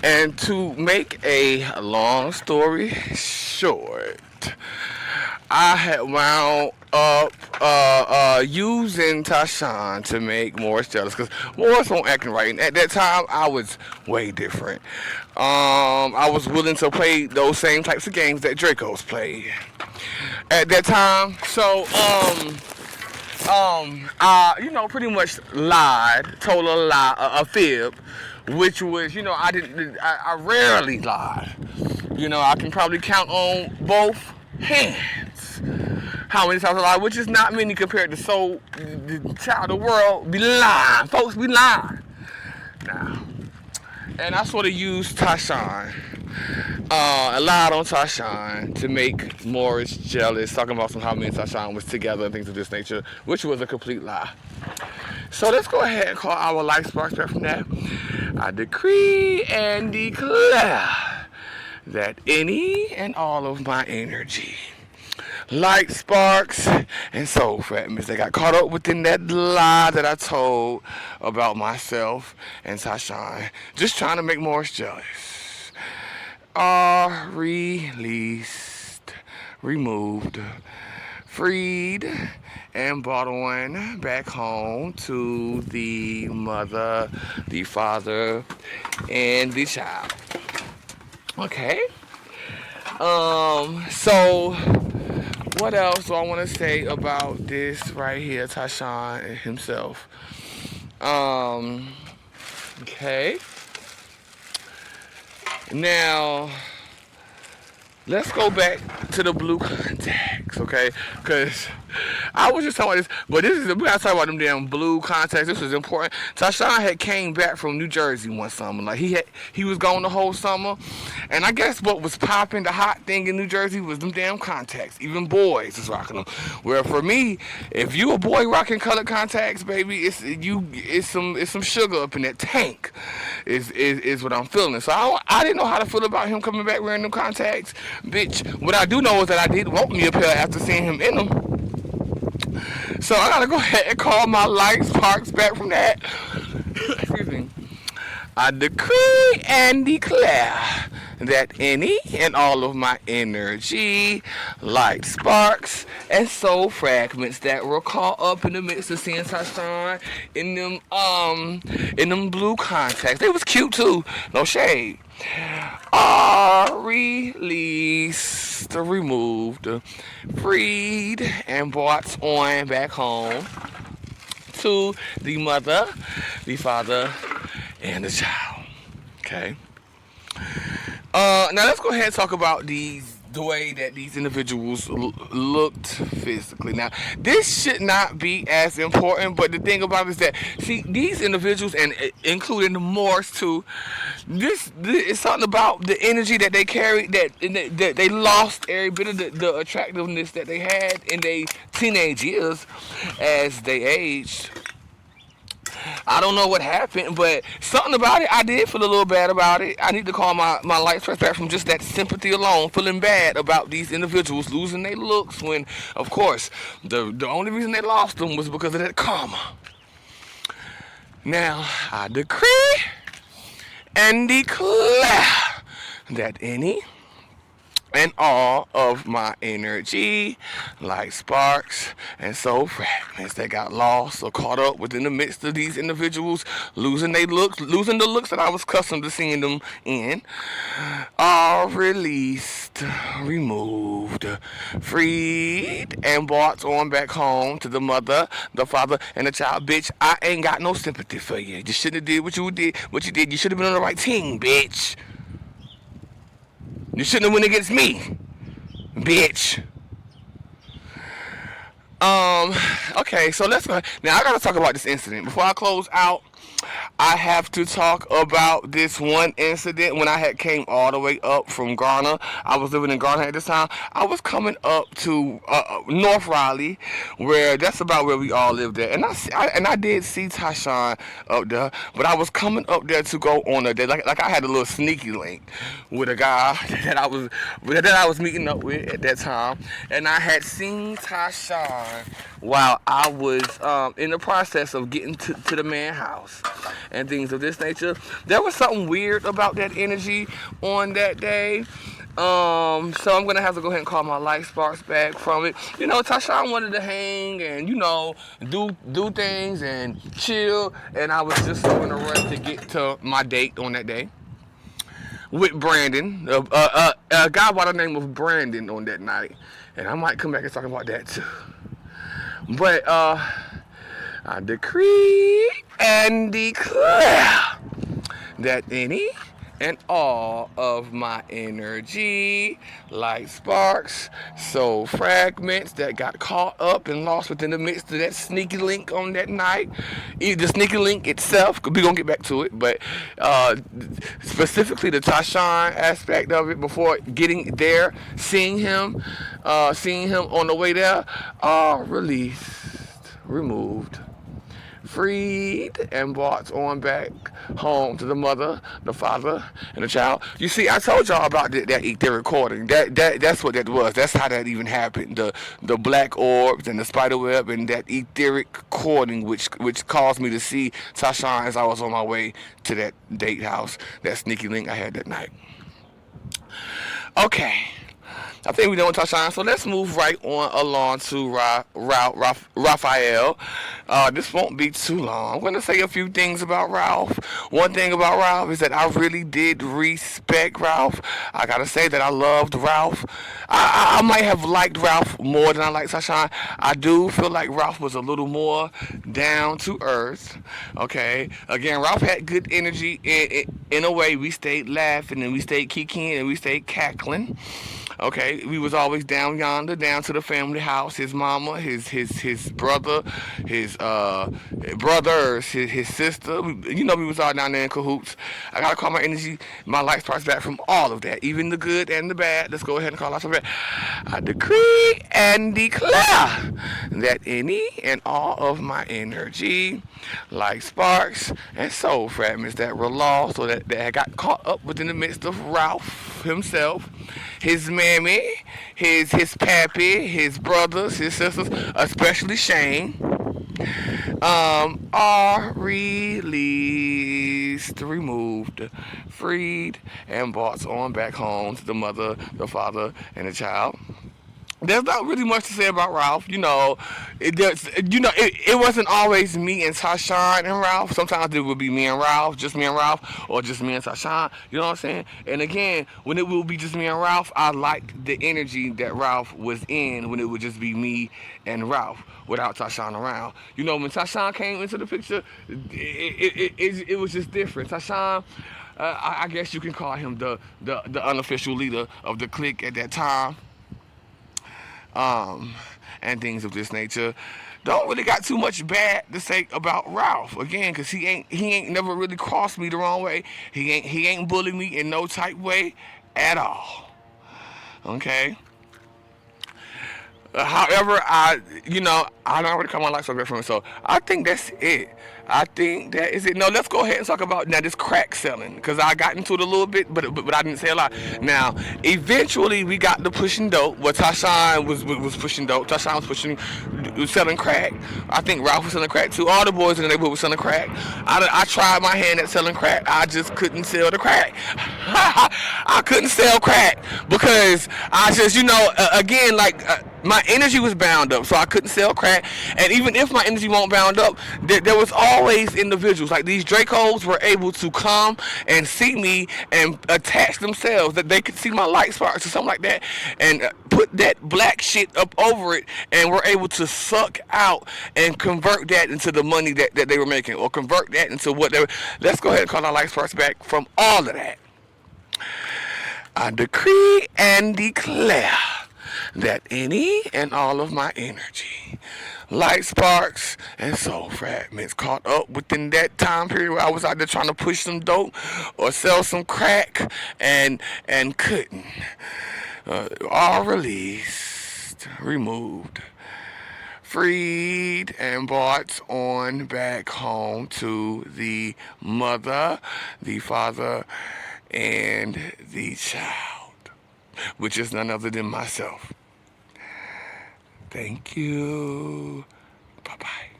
And to make a long story short, I had wound up using Tashawn to make Morris jealous because Morris wasn't acting right. And at that time, I was way different. I was willing to play those same types of games that Draco's played at that time. So, pretty much lied, told a lie, a fib, which was, I rarely lied. I can probably count on both hands how many times I lied, which is not many compared to the child of the world be lying. Folks be lying. Now, and I sort of used Tashawn, I lied on Tashawn to make Morris jealous, talking about how me and Tashawn was together and things of this nature, which was a complete lie. So let's go ahead and call our life sparks back from that. I decree and declare that any and all of my energy, light sparks, and soul fragments that got caught up within that lie that I told about myself and Tashawn, just trying to make Morris jealous, are released, removed, freed, and brought on back home to the mother, the father, and the child. Okay. So what else do I want to say about this right here, Tashawn himself? Okay. Now, let's go back to the blue contacts, okay? Because I was just talking about this, but we gotta talk about them damn blue contacts. This is important. Tashawn had came back from New Jersey one summer. Like he was gone the whole summer, and I guess what was popping, the hot thing in New Jersey was them damn contacts. Even boys was rocking them. Where for me, if you a boy rocking colored contacts, baby, it's some sugar up in that tank. Is what I'm feeling. So I didn't know how to feel about him coming back wearing them contacts. Bitch, what I do know is that I did want me a pair after seeing him in them. So I gotta go ahead and call my light sparks back from that. Excuse me. I decree and declare that any and all of my energy, light sparks, and soul fragments that were caught up in the midst of seeing Tashawn in them blue contacts. They was cute too, no shade. Are released, removed, freed, and brought on back home to the mother, the father, and the child. Okay. Now let's go ahead and talk about the way that these individuals looked physically. Now, this should not be as important, but the thing about it is that, see, these individuals, and including the Moors too, this is something about the energy that they carried, that they lost every bit of the attractiveness that they had in their teenage years as they aged. I don't know what happened, but something about it, I did feel a little bad about it. I need to call my light stress back from just that sympathy alone, feeling bad about these individuals losing their looks when, of course, the only reason they lost them was because of that karma. Now, I decree and declare that any and all of my energy, like sparks and soul fragments that got lost or caught up within the midst of these individuals losing the looks that I was accustomed to seeing them in, are released, removed, freed, and brought on back home to the mother, the father, and the child. Bitch, I ain't got no sympathy for you. You shouldn't have did what you did. You should have been on the right team, bitch. You shouldn't have went against me, bitch. Okay, so let's go. Now I gotta talk about this incident. Before I close out, I have to talk about this one incident when I had came all the way up from Garner. I was living in Garner at this time. I was coming up to North Raleigh, where that's about where we all lived at. And I did see Tashawn up there, but I was coming up there to go on a date. Like I had a little sneaky link with a guy that I was meeting up with at that time, and I had seen Tashawn while I was in the process of getting to the man's house. house and things of this nature. There was something weird about that energy on that day. So I'm gonna have to go ahead and call my light sparks back from it. Tashawn wanted to hang and do things and chill, and I was just so in a rush to get to my date on that day with Brandon, a guy by the name of Brandon on that night, and I might come back and talk about that too. But I decree and declare that any and all of my energy, light sparks, soul fragments that got caught up and lost within the midst of that sneaky link on that night, the sneaky link itself, we're going to get back to it, but specifically the Tashawn aspect of it before getting there, seeing him on the way there, are released, removed, freed, and brought on back home to the mother, the father, and the child. You see, I told y'all about that etheric recording. That's what that was. That's how that even happened. The black orbs and the spider web and that etheric recording, which caused me to see Tashawn as I was on my way to that date house, that sneaky link I had that night. Okay. I think we don't touch on, so let's move right on along to Raphael. This won't be too long. I'm going to say a few things about Ralph. One thing about Ralph is that I really did respect Ralph. I got to say that I loved Ralph. I might have liked Ralph more than I liked Tashawn. I do feel like Ralph was a little more down to earth. Okay? Again, Ralph had good energy. In a way, we stayed laughing and we stayed kikiing and we stayed cackling. Okay, we was always down yonder, down to the family house. His mama, his brother, his brothers, his sister. We was all down there in cahoots. I gotta call my energy, my light sparks back from all of that, even the good and the bad. Let's go ahead and call out some bad. I decree and declare that any and all of my energy, light sparks, and soul fragments that were lost or that got caught up within the midst of Ralph himself, his mammy, his pappy, his brothers, his sisters, especially Shane, are released, removed, freed, and brought on back home to the mother, the father, and the child. There's not really much to say about Ralph. It wasn't always me and Tashawn and Ralph. Sometimes it would be me and Ralph, just me and Ralph, or just me and Tashawn. You know what I'm saying? And again, when it will be just me and Ralph, I liked the energy that Ralph was in when it would just be me and Ralph without Tashawn around. When Tashawn came into the picture, it was just different. Tashawn, I guess you can call him the unofficial leader of the clique at that time. And things of this nature. Don't really got too much bad to say about Ralph again, cause he ain't never really crossed me the wrong way. He ain't bullied me in no type way at all. Okay. However, I don't already come on like something from it, so I think that's it. I think that is it. No, let's go ahead and talk about now this crack selling, because I got into it a little bit, but I didn't say a lot. Now, eventually we got to pushing dope. Well, Tashawn was pushing dope. Tashawn was selling crack. I think Ralph was selling crack too. All the boys in the neighborhood were selling crack. I tried my hand at selling crack. I just couldn't sell the crack. I couldn't sell crack because I just, again, my energy was bound up, so I couldn't sell crack. And even if my energy won't bound up, there was always individuals like these Dracos were able to come and see me and attach themselves, that they could see my light sparks or something like that, and put that black shit up over it, and were able to suck out and convert that into the money that they were making, or convert that into what they were. Let's go ahead and call our light sparks back from all of that. I decree and declare that any and all of my energy, light sparks, and soul fragments caught up within that time period where I was out there trying to push some dope or sell some crack and couldn't, are released, removed, freed, and brought on back home to the mother, the father, and the child, which is none other than myself. Thank you. Bye-bye.